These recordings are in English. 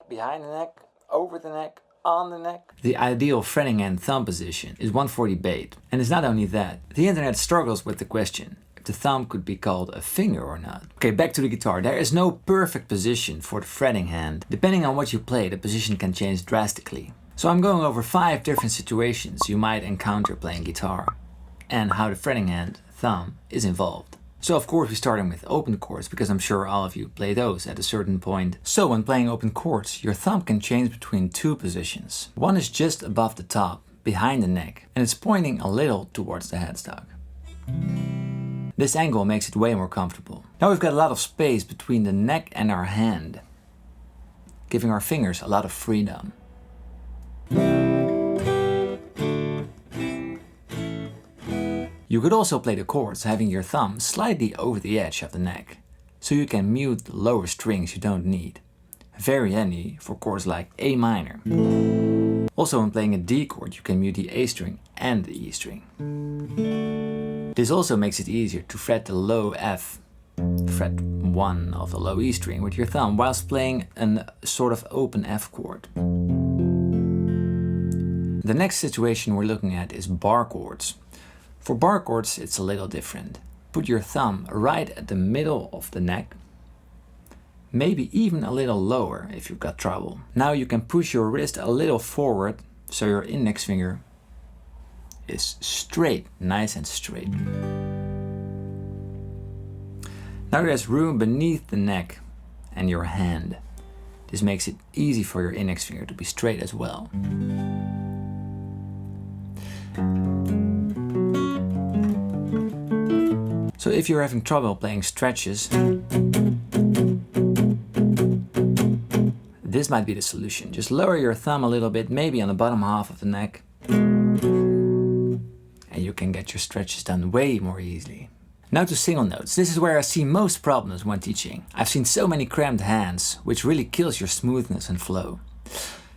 behind the neck, over the neck, on the neck. The ideal fretting hand thumb position is one for debate. And it's not only that. The internet struggles with the question if the thumb could be called a finger or not. Okay, back to the guitar. There is no perfect position for the fretting hand. Depending on what you play, the position can change drastically. So I'm going over 5 different situations you might encounter playing guitar and how the fretting hand thumb is involved. So of course we're starting with open chords because I'm sure all of you play those at a certain point. So when playing open chords, your thumb can change between 2 positions. One is just above the top, behind the neck, and it's pointing a little towards the headstock. This angle makes it way more comfortable. Now we've got a lot of space between the neck and our hand, giving our fingers a lot of freedom. You could also play the chords having your thumb slightly over the edge of the neck, so you can mute the lower strings you don't need. Very handy for chords like A minor. Also when playing a D chord you can mute the A string and the E string. This also makes it easier to fret the low F, fret 1 of the low E string with your thumb whilst playing a sort of open F chord. The next situation we're looking at is bar chords. For bar chords it's a little different. Put your thumb right at the middle of the neck, maybe even a little lower if you've got trouble. Now you can push your wrist a little forward so your index finger is straight, nice and straight. Now there's room beneath the neck and your hand. This makes it easy for your index finger to be straight as well. So if you're having trouble playing stretches, this might be the solution. Just lower your thumb a little bit, maybe on the bottom half of the neck, and you can get your stretches done way more easily. Now to single notes. This is where I see most problems when teaching. I've seen so many cramped hands, which really kills your smoothness and flow.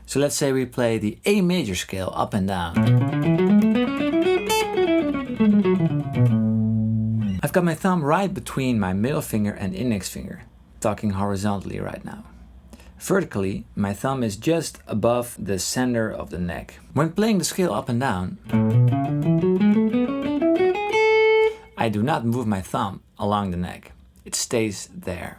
So let's say we play the A major scale up and down. I've got my thumb right between my middle finger and index finger, talking horizontally right now. Vertically, my thumb is just above the center of the neck. When playing the scale up and down, I do not move my thumb along the neck. It stays there.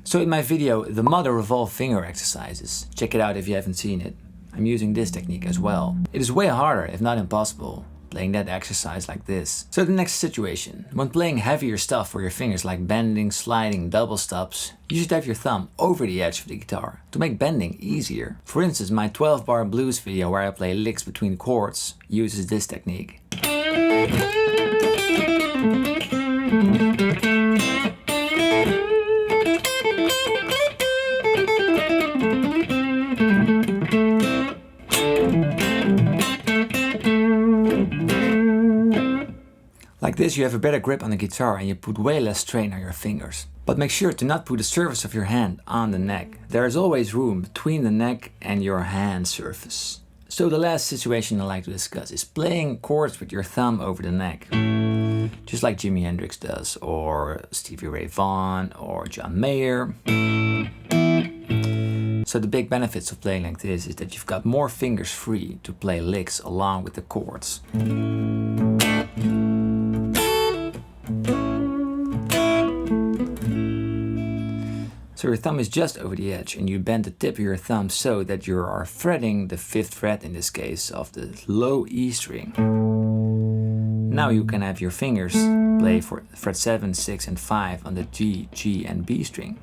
So in my video, the Mother Revolve Finger exercises, check it out if you haven't seen it. I'm using this technique as well. It is way harder, if not impossible, playing that exercise like this. So the next situation. When playing heavier stuff for your fingers like bending, sliding, double stops, you should have your thumb over the edge of the guitar to make bending easier. For instance, my 12-bar blues video where I play licks between chords uses this technique. Like this you have a better grip on the guitar and you put way less strain on your fingers. But make sure to not put the surface of your hand on the neck. There is always room between the neck and your hand surface. So the last situation I like to discuss is playing chords with your thumb over the neck. Just like Jimi Hendrix does, or Stevie Ray Vaughan, or John Mayer. So the big benefits of playing like this is that you've got more fingers free to play licks along with the chords. So your thumb is just over the edge and you bend the tip of your thumb so that you are fretting the 5th fret in this case of the low E string. Now you can have your fingers play for fret 7, 6 and 5 on the G, G and B string.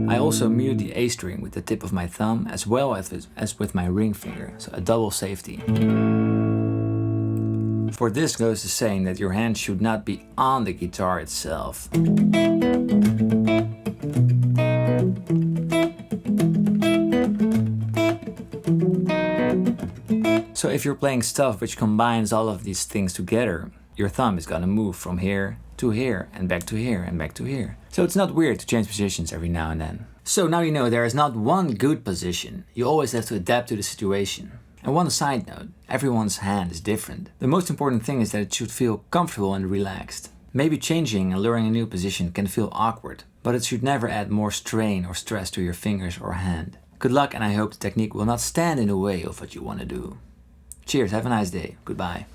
I also mute the A string with the tip of my thumb as well as with my ring finger, so a double safety. For this goes the saying that your hand should not be on the guitar itself. So if you're playing stuff which combines all of these things together, your thumb is gonna move from here to here and back to here and back to here. So it's not weird to change positions every now and then. So now you know there is not one good position. You always have to adapt to the situation. And one side note, everyone's hand is different. The most important thing is that it should feel comfortable and relaxed. Maybe changing and learning a new position can feel awkward, but it should never add more strain or stress to your fingers or hand. Good luck, and I hope the technique will not stand in the way of what you want to do. Cheers, have a nice day. Goodbye.